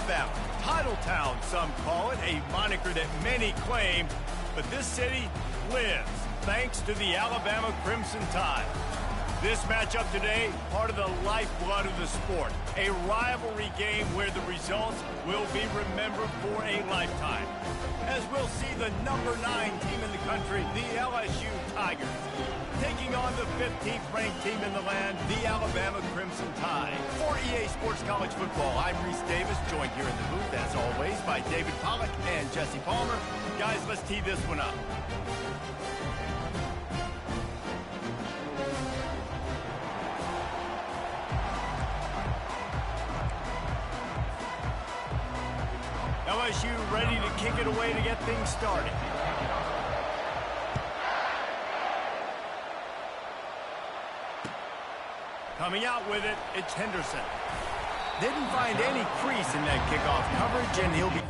Alabama. Titletown, some call it, a moniker that many claim, but this city lives thanks to the Alabama Crimson Tide. This matchup today, part of the lifeblood of the sport. A rivalry game where the results will be remembered for a lifetime. As we'll see the number 9 team in the country, the LSU Tigers, taking on the 15th ranked team in the land, the Alabama Crimson Tide. For EA Sports College Football, I'm Reese Davis, joined here in the booth, as always, by David Pollack and Jesse Palmer. Guys, let's tee this one up. LSU ready to kick it away to get things started. Coming out with it, it's Henderson. Didn't find any crease in that kickoff coverage, and he'll be...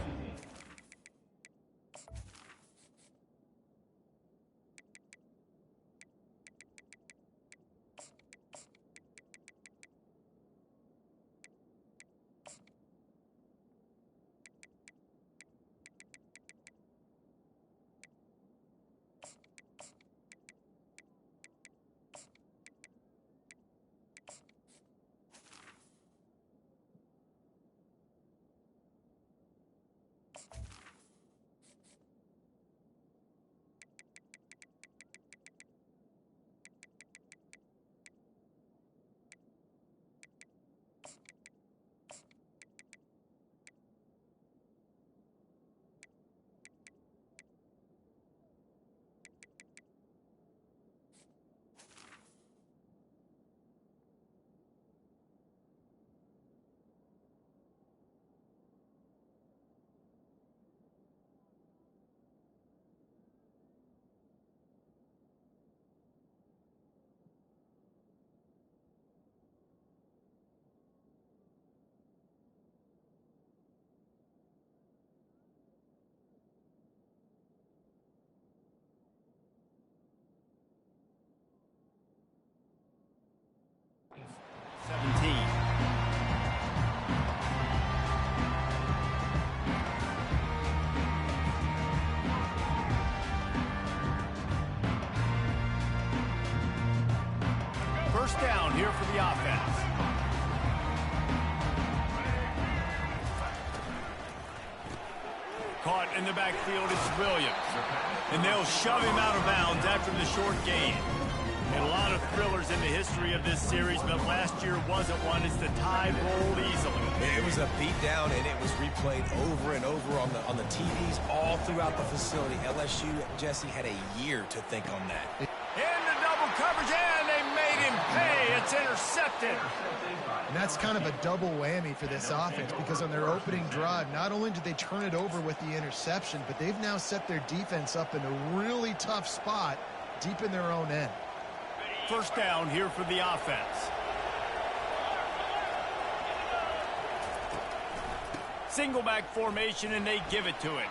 First down here for the offense. Caught in the backfield, it's Williams. And they'll shove him out of bounds after the short gain. And a lot of thrillers in the history of this series, but last year wasn't one as the Tide rolled easily. It was a beatdown, and it was replayed over and over on the TVs all throughout the facility. LSU, Jesse, had a year to think on that. Into double coverage, and they made him pay. It's intercepted. And that's kind of a double whammy for this offense, because on their opening drive, not only did they turn it over with the interception, but they've now set their defense up in a really tough spot deep in their own end. First down here for the offense. Single back formation, and they give it to him.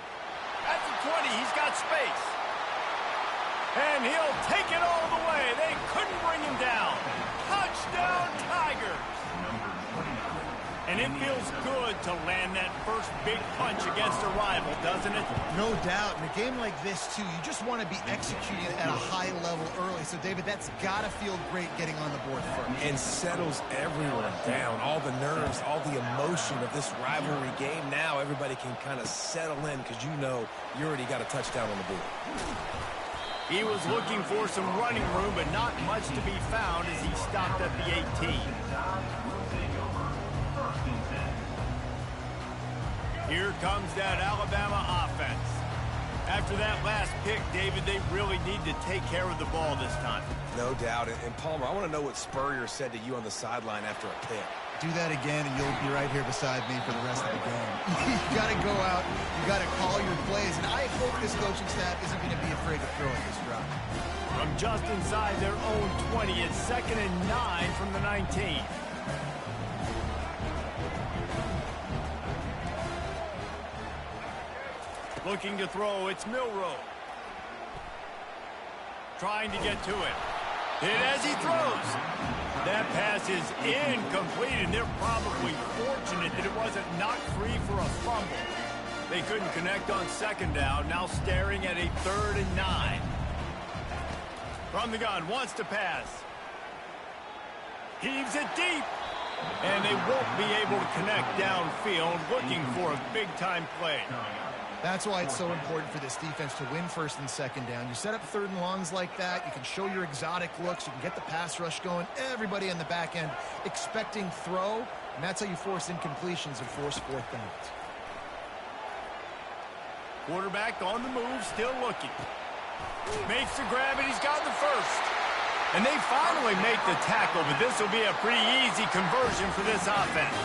At the 20, he's got space. And he'll take it all the way. They couldn't bring him down. Touchdown, Tigers. And it feels good to land that first big punch against a rival, doesn't it? No doubt. In a game like this, too, you just want to be executing at a high level early. So, David, that's got to feel great getting on the board first. And settles everyone down. All the nerves, all the emotion of this rivalry game. Now everybody can kind of settle in because you know you already got a touchdown on the board. He was looking for some running room, but not much to be found as he stopped at the 18. Here comes that Alabama offense. After that last pick, David, they really need to take care of the ball this time. No doubt. And Palmer, I want to know what Spurrier said to you on the sideline after a pick. Do that again, and you'll be right here beside me for the rest of the game. You got to go out. You got to call your plays. And I hope this coaching staff isn't going to be afraid to throw at this drive. From just inside their own 20, it's 2nd and 9 from the 19. Looking to throw, it's Milroe. Trying to get to it. Hit as he throws. That pass is incomplete, and they're probably fortunate that it wasn't knocked free for a fumble. They couldn't connect on second down, now staring at a 3rd and 9. From the gun, wants to pass. Heaves it deep. And they won't be able to connect downfield, looking for a big-time play. That's why it's so important for this defense to win 1st and 2nd down. You set up 3rd and longs like that. You can show your exotic looks. You can get the pass rush going. Everybody in the back end expecting throw. And that's how you force incompletions and force 4th downs. Quarterback on the move, still looking. Makes the grab, and he's got the first. And they finally make the tackle, but this will be a pretty easy conversion for this offense.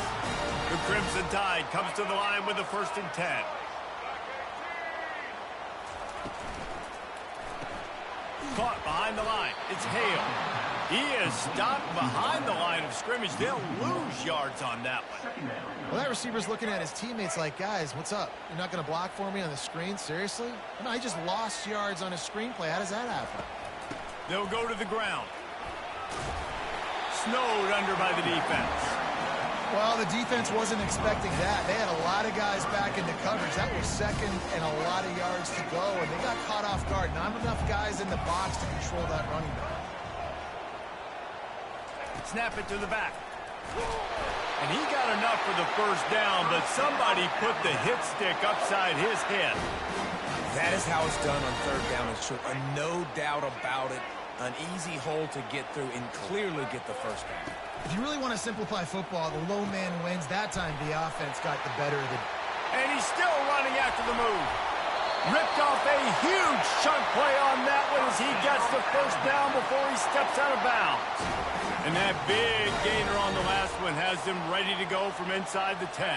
The Crimson Tide comes to the line with a 1st and 10. Caught behind the line. It's Hale. He is stopped behind the line of scrimmage. They'll lose yards on that one. Well, that receiver's looking at his teammates like, guys, what's up? You're not going to block for me on the screen? Seriously? No, he just lost yards on his screenplay. How does that happen? They'll go to the ground. Snowed under by the defense. Well, the defense wasn't expecting that. They had a lot of guys back into coverage. That was 2nd and a lot of yards to go, and they got caught off guard. Not enough guys in the box to control that running back. Snap it to the back. And he got enough for the 1st down, but somebody put the hit stick upside his head. That is how it's done on 3rd down and short. And no doubt about it, an easy hole to get through and clearly get the 1st down. If you really want to simplify football, the low man wins. That time the offense got the better of the... And he's still running after the move. Ripped off a huge chunk play on that one as he gets the 1st down before he steps out of bounds. And that big gainer on the last one has them ready to go from inside the 10.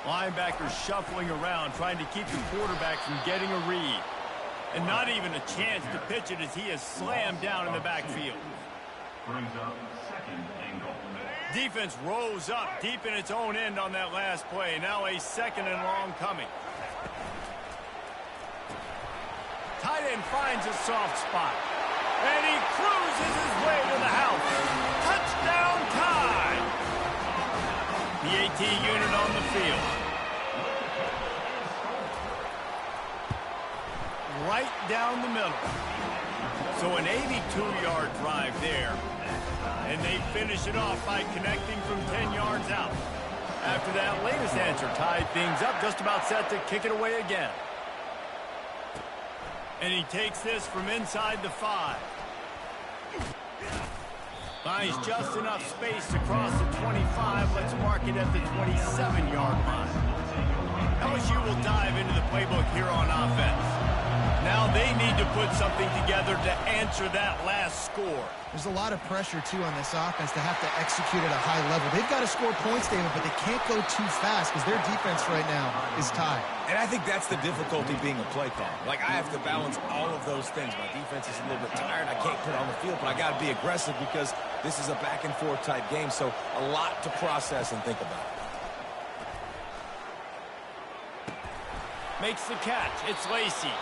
Linebackers shuffling around, trying to keep the quarterback from getting a read. And not even a chance to pitch it as he is slammed down in the backfield. Brings up 2nd and goal. Defense rose up deep in its own end on that last play. Now a 2nd and long coming. Tight end finds a soft spot. And he cruises his way to the house. Touchdown Tide! The AT unit on the field. Right down the middle. So an 82-yard drive there. And they finish it off by connecting from 10 yards out. After that latest answer tied things up, just about set to kick it away again. And he takes this from inside the 5. Finds just enough space to cross the 25. Let's mark it at the 27-yard line. LSU will dive into the playbook here on offense. Now they need to put something together to answer that last score. There's a lot of pressure, too, on this offense to have to execute at a high level. They've got to score points, David, but they can't go too fast because their defense right now is tied. And I think that's the difficulty being a play caller. Like, I have to balance all of those things. My defense is a little bit tired. I can't put it on the field, but I got to be aggressive because this is a back-and-forth type game, so a lot to process and think about. Makes the catch. It's Lacey.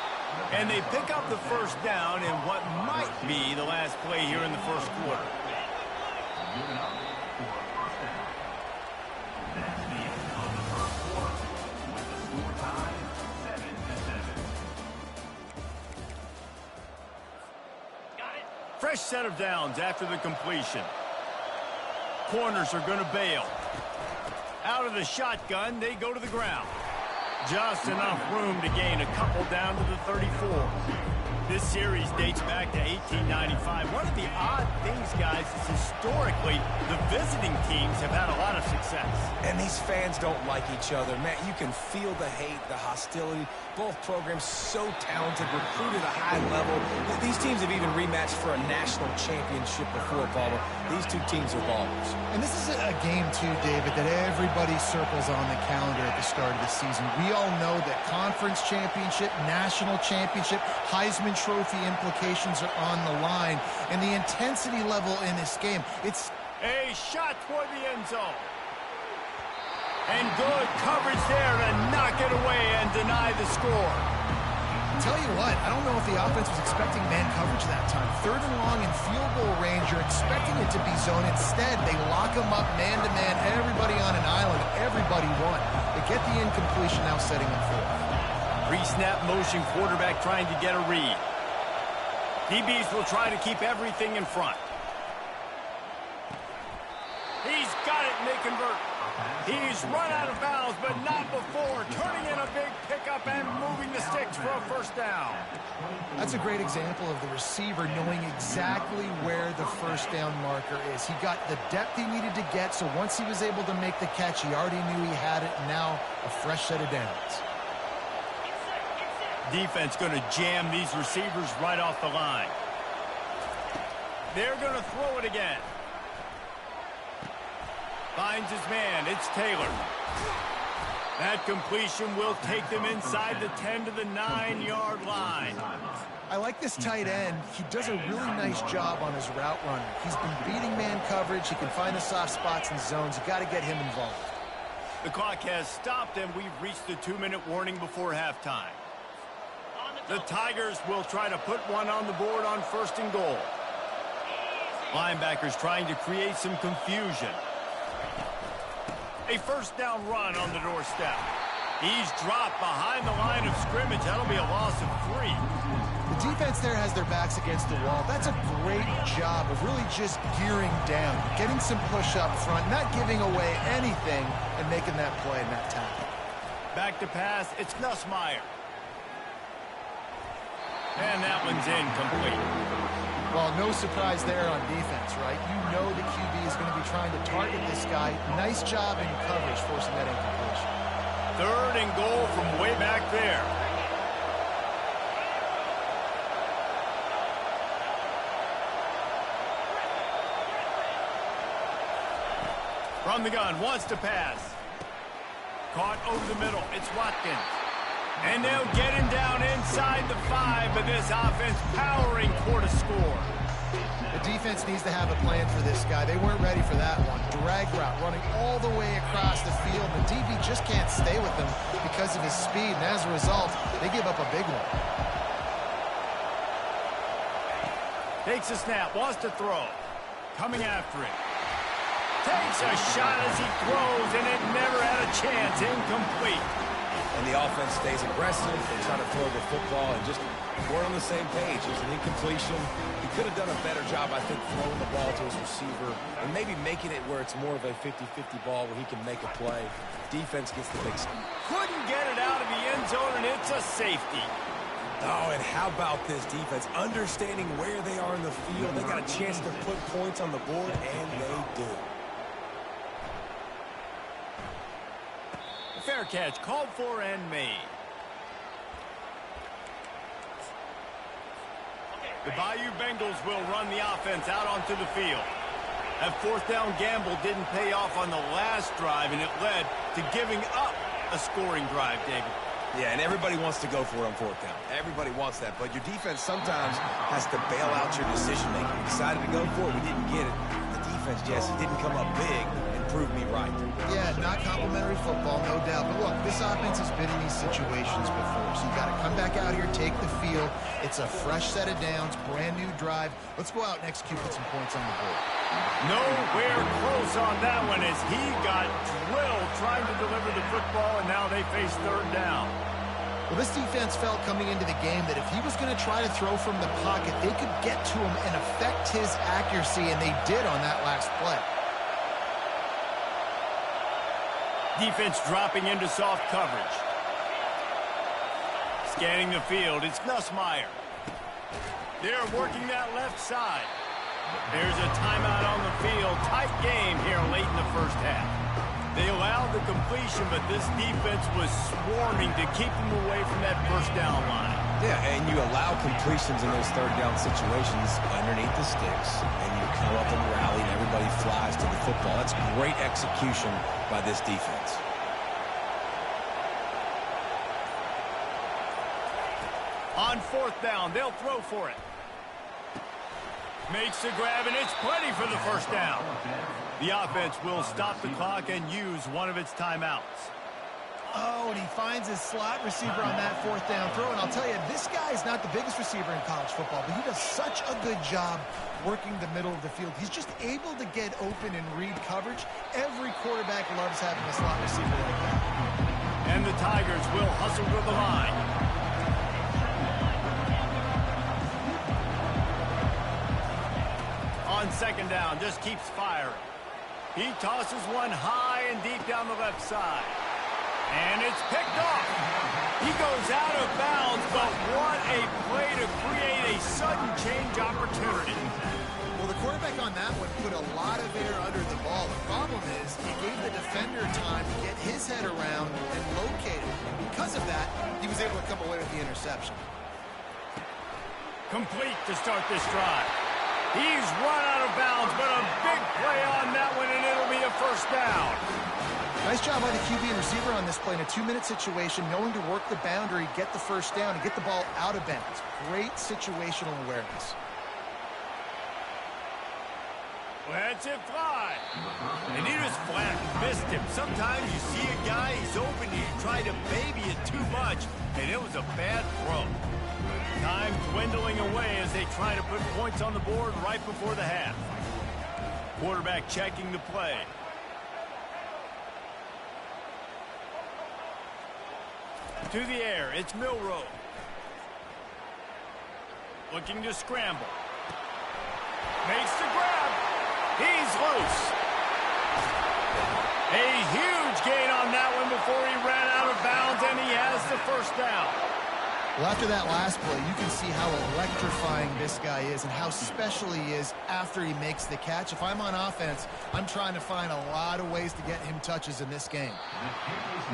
And they pick up the 1st down in what might be the last play here in the 1st quarter. Fresh set of downs after the completion. Corners are going to bail. Out of the shotgun, they go to the ground. Just enough room to gain a couple down to the 34. This series dates back to 1895. One of the odd things, guys, is historically the visiting teams have had a lot of success. And these fans don't like each other. Man, you can feel the hate, the hostility. Both programs so talented, recruited at a high level. These teams have even rematched for a national championship before, Palmer. These two teams are ballers. And this is a game, too, David, that everybody circles on the calendar at the start of the season. We all know that conference championship, national championship, Heisman Trophy implications are on the line. And the intensity level in this game, it's a shot toward the end zone. And good coverage there to knock it away and deny the score. Tell you what, I don't know if the offense was expecting man coverage that time. 3rd and long in field goal range, you're expecting it to be zone. Instead, they lock them up man-to-man, everybody on an island, everybody won. They get the incompletion, now setting them forth. Pre-snap motion, quarterback trying to get a read. DBs will try to keep everything in front. He's got it, and they convert. He's run out of bounds, but not before. Turning in a big pickup and moving the sticks for a first down. That's a great example of the receiver knowing exactly where the first down marker is. He got the depth he needed to get, so once he was able to make the catch, he already knew he had it, and now a fresh set of downs. Defense going to jam these receivers right off the line. They're going to throw it again. Finds his man. It's Taylor. That completion will take them inside the 10 to the 9-yard line. I like this tight end. He does a really nice job on his route running. He's been beating man coverage. He can find the soft spots and zones. You got to get him involved. The clock has stopped, and we've reached the 2-minute warning before halftime. The Tigers will try to put one on the board on 1st and goal. Linebackers trying to create some confusion. A first down run on the doorstep. He's dropped behind the line of scrimmage. That'll be a loss of 3. The defense there has their backs against the wall. That's a great job of really just gearing down, getting some push up front, not giving away anything, and making that play in that tackle. Back to pass. It's Nussmeier. And that one's incomplete. Well, no surprise there on defense, right? You know the QB is going to be trying to target this guy. Nice job in coverage, forcing that incompletion. 3rd and goal from way back there. From the gun, wants to pass. Caught over the middle. It's Watkins. And they'll get him down inside the 5, but this offense powering toward a score. The defense needs to have a plan for this guy. They weren't ready for that one. Drag route running all the way across the field. The DB just can't stay with him because of his speed, and as a result, they give up a big one. Takes a snap, wants to throw. Coming after it. Takes a shot as he throws, and it never had a chance. Incomplete. And the offense stays aggressive. They try to throw the football and just weren't on the same page. It was an incompletion. He could have done a better job, I think, throwing the ball to his receiver and maybe making it where it's more of a 50-50 ball where he can make a play. Defense gets the big stop. Couldn't get it out of the end zone, and it's a safety. Oh, and how about this defense? Understanding where they are in the field. They got a chance to put points on the board, and they do. Fair catch, called for and made. The Bayou Bengals will run the offense out onto the field. That 4th down gamble didn't pay off on the last drive, and it led to giving up a scoring drive, David. Yeah, and everybody wants to go for it on 4th down. Everybody wants that, but your defense sometimes has to bail out your decision-making. We decided to go for it. We didn't get it. The defense, Jesse, didn't come up big and prove me right. Yeah, not complimentary football, no doubt. But look, this offense has been in these situations before, so you got to come back out here, take the field. It's a fresh set of downs, brand new drive. Let's go out and execute with some points on the board. Nowhere close on that one as he got drilled trying to deliver the football, and now they face 3rd down. Well, this defense felt coming into the game that if he was going to try to throw from the pocket, they could get to him and affect his accuracy, and they did on that last play. Defense dropping into soft coverage. Scanning the field, it's Nussmeier. They're working that left side. There's a timeout on the field. Tight game here late in the first half. They allowed the completion, but this defense was swarming to keep them away from that first down line. Yeah, and you allow completions in those 3rd down situations underneath the sticks, and you come up and rally, and everybody flies to the football. That's great execution by this defense. On 4th down, they'll throw for it. Makes the grab, and it's plenty for the first down. The offense will stop the clock and use one of its timeouts. Oh, and he finds his slot receiver on that fourth down throw. And I'll tell you, this guy is not the biggest receiver in college football, but he does such a good job working the middle of the field. He's just able to get open and read coverage. Every quarterback loves having a slot receiver like that. And the Tigers will hustle to the line. On second down, just keeps firing. He tosses one high and deep down the left side. And it's picked off. He goes out of bounds, but what a play to create a sudden change opportunity. Well, the quarterback on that one put a lot of air under the ball. The problem is he gave the defender time to get his head around and locate it. And because of that, he was able to come away with the interception. Complete to start this drive. He's run out of bounds, but a big play on that one, and it'll be a first down. Nice job by the QB and receiver on this play in a 2-minute situation, knowing to work the boundary, get the first down, and get the ball out of bounds. Great situational awareness. Let's it fly. And he just flat missed him. Sometimes you see a guy, he's open, and you try to baby it too much, and it was a bad throw. Time dwindling away as they try to put points on the board right before the half. Quarterback checking the play. To the air, it's Milroe. Looking to scramble. Makes the grab. He's loose. A huge gain on that one before he ran out of bounds, and he has the first down. Well, after that last play, you can see how electrifying this guy is and how special he is after he makes the catch. If I'm on offense, I'm trying to find a lot of ways to get him touches in this game.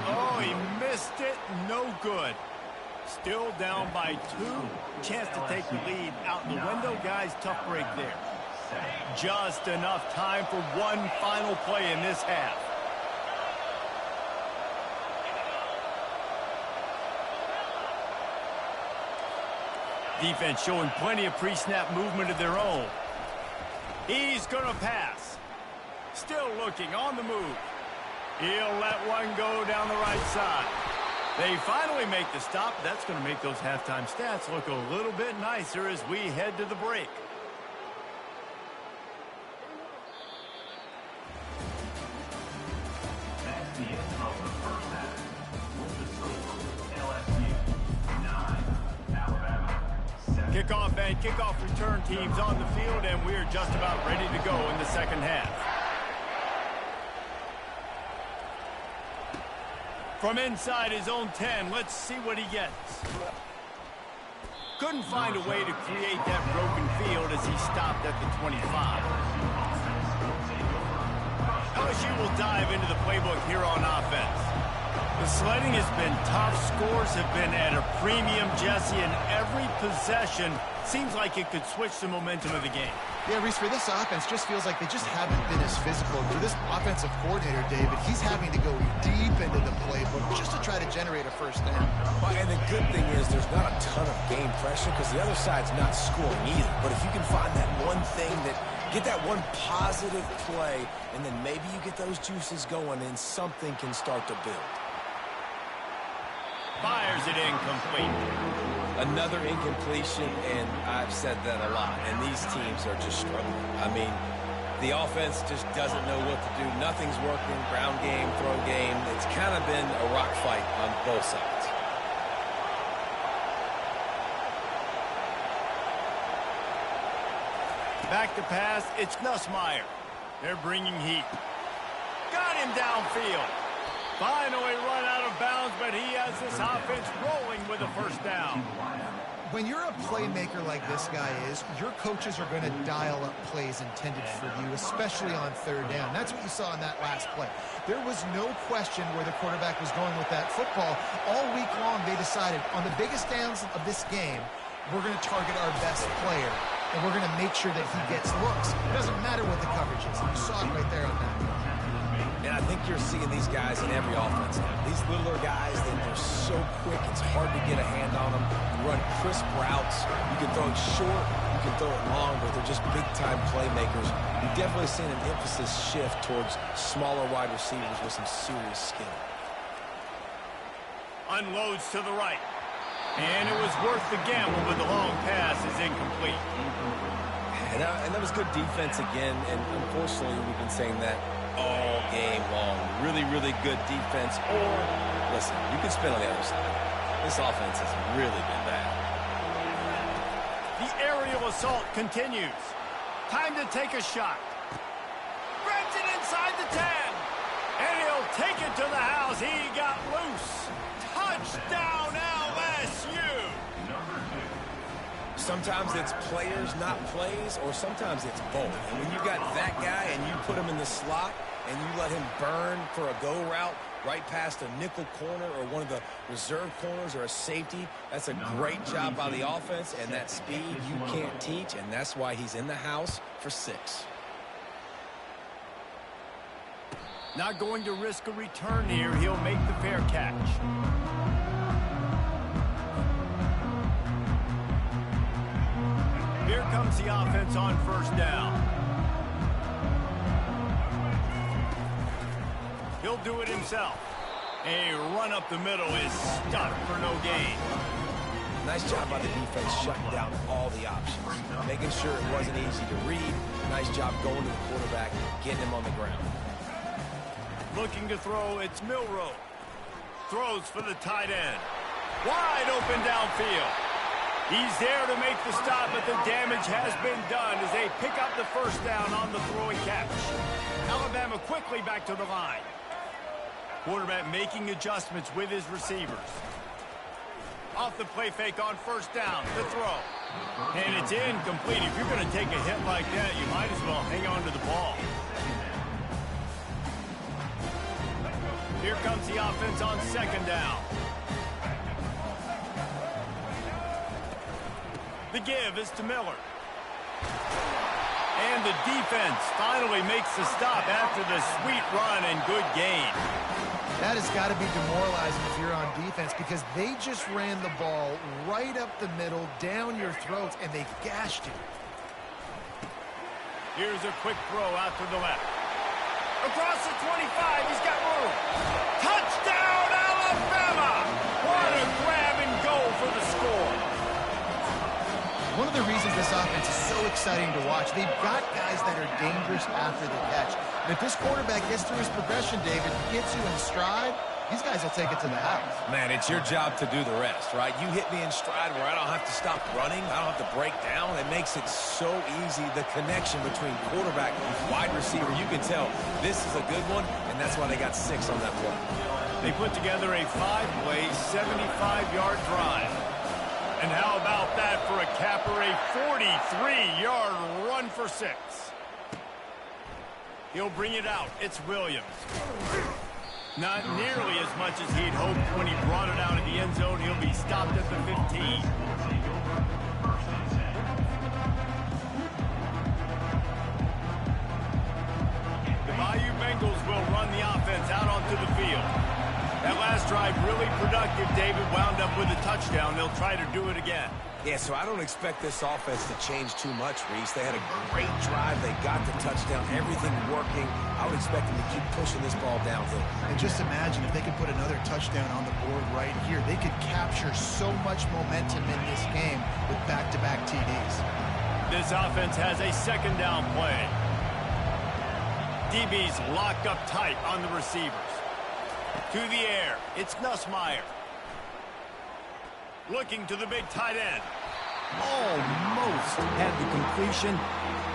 Oh, he missed it. No good. Still down by 2. Chance to take the lead out in the window. Guys, tough break there. Just enough time for one final play in this half. Defense showing plenty of pre-snap movement of their own. He's going to pass. Still looking on the move. He'll let one go down the right side. They finally make the stop. That's going to make those halftime stats look a little bit nicer as we head to the break. That's the end of the first half. With the score, LSU 9, Alabama 7. Kickoff and kickoff return teams on the field, and we're just about ready to go in the second half. From inside his own 10, let's see what he gets. Couldn't find a way to create that broken field as he stopped at the 25. LSU will dive into the playbook here on offense. The sledding has been tough. Scores have been at a premium, Jesse, and every possession seems like it could switch the momentum of the game. Yeah, Reese, for this offense, just feels like they just haven't been as physical. For this offensive coordinator, David, he's having to go deep into the playbook just to try to generate a first down. Well, and the good thing is there's not a ton of game pressure because the other side's not scoring either. But if you can find that one thing get that one positive play, and then maybe you get those juices going and something can start to build. Fires it incomplete. Another incompletion, and I've said that a lot, and these teams are just struggling. I mean, the offense just doesn't know what to do. Nothing's working, ground game, throw game. It's kind of been a rock fight on both sides. Back to pass, it's Nussmeier. They're bringing heat. Got him downfield. Finally run out of bounds, but he has this offense rolling with a first down. When you're a playmaker like this guy is, your coaches are going to dial up plays intended for you, especially on third down. That's what you saw in that last play. There was no question where the quarterback was going with that football. All week long, they decided on the biggest downs of this game, we're going to target our best player, and we're going to make sure that he gets looks. It doesn't matter what the coverage is. You saw it right there on that. And I think you're seeing these guys in every offense now. These littler guys, they're so quick, it's hard to get a hand on them. You run crisp routes. You can throw it short, you can throw it long, but they're just big-time playmakers. You've definitely seen an emphasis shift towards smaller wide receivers with some serious skill. Unloads to the right. And it was worth the gamble, but the long pass is incomplete. And that was good defense again, and unfortunately we've been saying that all game long. Really, really good defense. Or, listen, you can spin on the other side. This offense has really been bad. The aerial assault continues. Time to take a shot. Threads it inside the 10. And he'll take it to the house. He got loose. Touchdown, LSU. Sometimes it's players, not plays, or sometimes it's both. And when you got that guy and you put him in the slot and you let him burn for a go route right past a nickel corner or one of the reserve corners or a safety, that's a great job by the offense, and that speed you can't teach, and that's why he's in the house for 6. Not going to risk a return here. He'll make the fair catch. Here comes the offense on first down. He'll do it himself. A run up the middle is stuffed for no gain. Nice job by the defense shutting down all the options, making sure it wasn't easy to read. Nice job going to the quarterback, getting him on the ground. Looking to throw, it's Milroe. Throws for the tight end. Wide open downfield. He's there to make the stop, but the damage has been done as they pick up the first down on the throwing catch. Alabama quickly back to the line. Quarterback making adjustments with his receivers. Off the play fake on first down, the throw. And it's incomplete. If you're going to take a hit like that, you might as well hang on to the ball. Here comes the offense on second down. The give is to Miller. And the defense finally makes the stop after the sweet run and good gain. That has got to be demoralizing if you're on defense, because they just ran the ball right up the middle, down your throats, and they gashed you. Here's a quick throw out to the left. Across the 25, he's got room. Touchdown, Alabama! What a grab and go for the score. One of the reasons this offense is so exciting to watch, they've got guys that are dangerous after the catch. And if this quarterback gets through his progression, David, gets you in stride, these guys will take it to the house. Man, it's your job to do the rest, right? You hit me in stride where I don't have to stop running. I don't have to break down. It makes it so easy. The connection between quarterback and wide receiver, you can tell this is a good one, and that's why they got 6 on that play. They put together a 5-play, 75-yard drive. And how about that for a capper, a 43-yard run for 6. He'll bring it out. It's Williams. Not nearly as much as he'd hoped when he brought it out of the end zone. He'll be stopped at the 15. The Bayou Bengals will run the offense out onto the field. That last drive really productive. David wound up with a touchdown. They'll try to do it again. Yeah, so I don't expect this offense to change too much, Reese. They had a great drive. They got the touchdown. Everything working. I would expect them to keep pushing this ball downhill. And just imagine if they could put another touchdown on the board right here. They could capture so much momentum in this game with back-to-back TDs. This offense has a second down play. DB's locked up tight on the receivers. To the air, it's Nussmeier. Looking to the big tight end. Almost had the completion,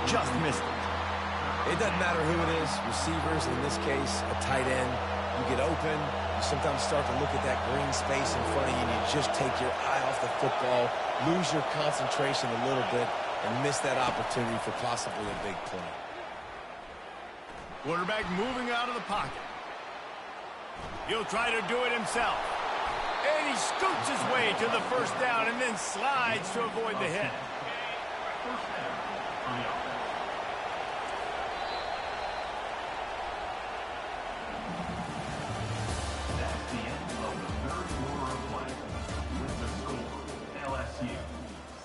just missed it. It doesn't matter who it is, receivers, in this case, a tight end. You get open, you sometimes start to look at that green space in front of you, and you just take your eye off the football, lose your concentration a little bit, and miss that opportunity for possibly a big play. Quarterback moving out of the pocket. He'll try to do it himself. And he scoots his way to the first down and then slides to avoid the hit. That's the end of the third quarter of play. With the score, LSU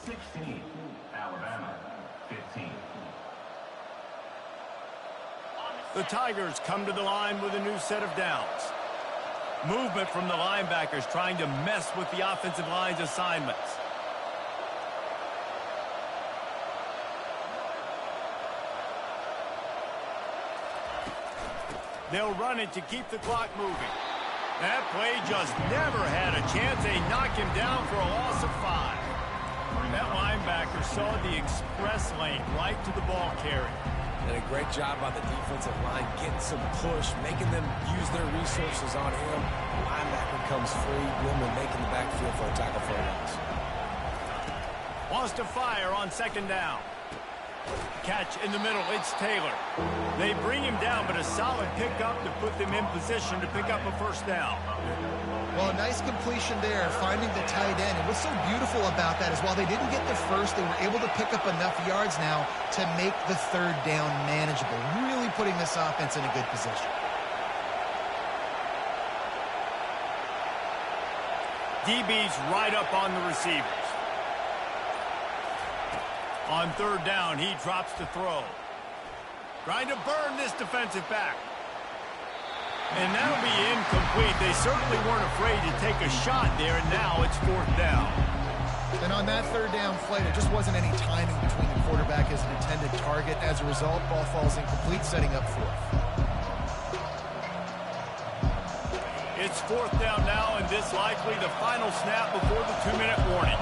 16, Alabama 15. The Tigers come to the line with a new set of downs. Movement from the linebackers trying to mess with the offensive line's assignments. They'll run it to keep the clock moving. That play just never had a chance. They knock him down for a loss of 5. That linebacker saw the express lane right to the ball carrier. And a great job by the defensive line getting some push, making them use their resources on him. The linebacker comes free, Woodman making the backfield for a tackle for a loss. Wants to fire on second down. Catch in the middle, it's Taylor. They bring him down, but a solid pickup to put them in position to pick up a first down. Well, a nice completion there, finding the tight end. And what's so beautiful about that is while they didn't get the first, they were able to pick up enough yards now to make the third down manageable, really putting this offense in a good position. DB's right up on the receivers. On third down, he drops to throw. Trying to burn this defensive back. And that'll be incomplete. They certainly weren't afraid to take a shot there, and now it's fourth down. And on that third down flight, there just wasn't any timing between the quarterback as an intended target. As a result, ball falls incomplete, setting up fourth. It's fourth down now, and this likely the final snap before the 2-minute warning.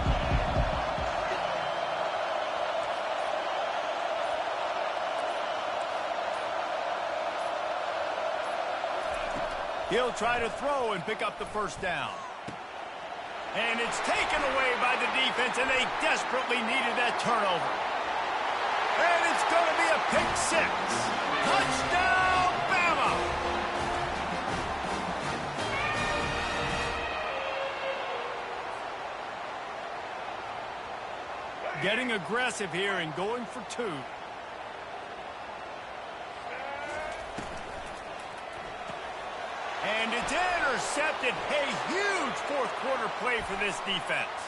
He'll try to throw and pick up the first down. And it's taken away by the defense, and they desperately needed that turnover. And it's going to be a pick 6. Touchdown, Bama! Getting aggressive here and going for 2. And it's intercepted. A huge fourth quarter play for this defense.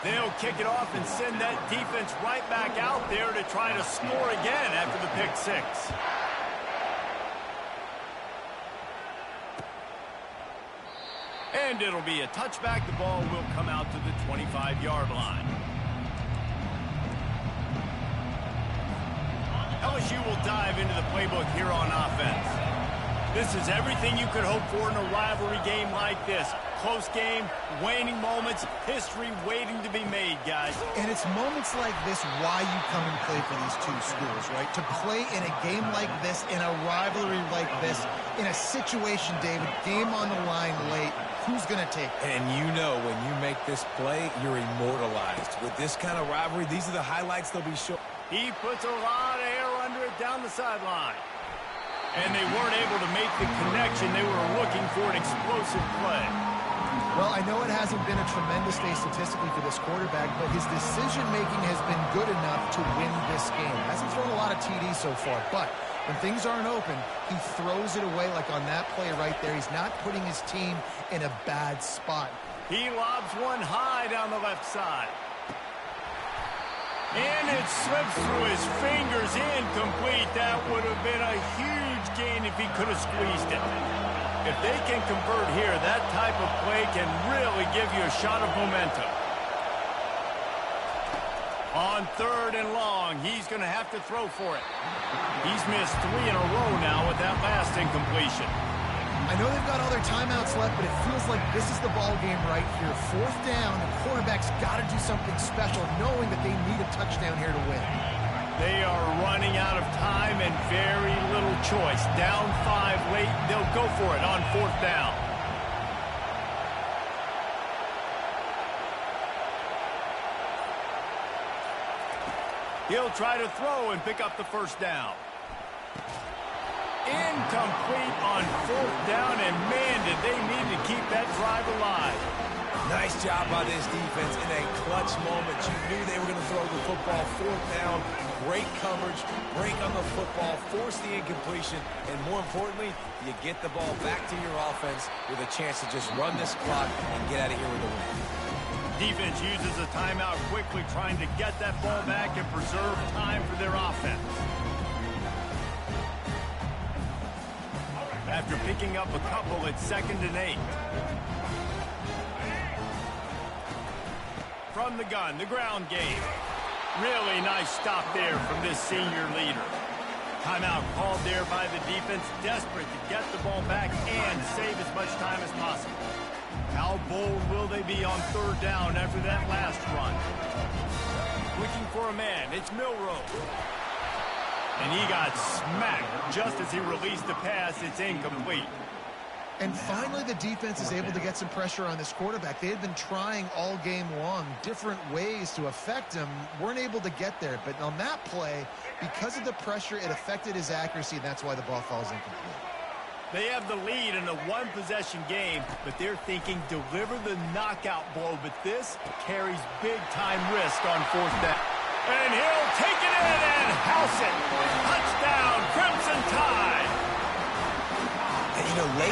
They'll kick it off and send that defense right back out there to try to score again after the pick 6. And it'll be a touchback. The ball will come out to the 25-yard line. LSU will dive into the playbook here on offense. This is everything you could hope for in a rivalry game like this. Close game, waning moments, history waiting to be made, guys. And it's moments like this why you come and play for these two schools, right? To play in a game like this, in a rivalry like this, in a situation, David, game on the line late, who's going to take it? And you know when you make this play, you're immortalized. With this kind of rivalry, these are the highlights they'll be showing. He puts a lot of air under it down the sideline. And they weren't able to make the connection. They were looking for an explosive play. Well, I know it hasn't been a tremendous day statistically for this quarterback, but his decision-making has been good enough to win this game. Hasn't thrown a lot of TDs so far, but when things aren't open, he throws it away like on that play right there. He's not putting his team in a bad spot. He lobs one high down the left side. And it slips through his fingers, incomplete. That would have been a huge gain if he could have squeezed it. If they can convert here, that type of play can really give you a shot of momentum. On third and long, he's going to have to throw for it. He's missed 3 in a row now with that last incompletion. I know they've got all their timeouts left, but it feels like this is the ball game right here. Fourth down, the quarterback's got to do something special, knowing that they need a touchdown here to win. They are running out of time and very little choice. Down 5 late, they'll go for it on fourth down. He'll try to throw and pick up the first down. Incomplete on fourth down, and man, did they need to keep that drive alive. Nice job by this defense in a clutch moment. You knew they were going to throw the football fourth down. Great coverage, break on the football, force the incompletion, and more importantly, you get the ball back to your offense with a chance to just run this clock and get out of here with a win. defense uses a timeout quickly, trying to get that ball back and preserve time for their offense. After picking up a couple, it's 2nd and 8. From the gun, the ground game. Really nice stop there from this senior leader. Timeout called there by the defense, desperate to get the ball back and save as much time as possible. How bold will they be on 3rd down after that last run? Looking for a man, it's Milroe. And he got smacked just as he released the pass. It's incomplete. And finally, the defense is able to get some pressure on this quarterback. They had been trying all game long different ways to affect him, weren't able to get there. But on that play, because of the pressure, it affected his accuracy, and that's why the ball falls incomplete. They have the lead in a one-possession game, but they're thinking deliver the knockout blow. But this carries big-time risk on 4th down. And he'll take it in and house it. Touchdown, Crimson Tide. And, you know, late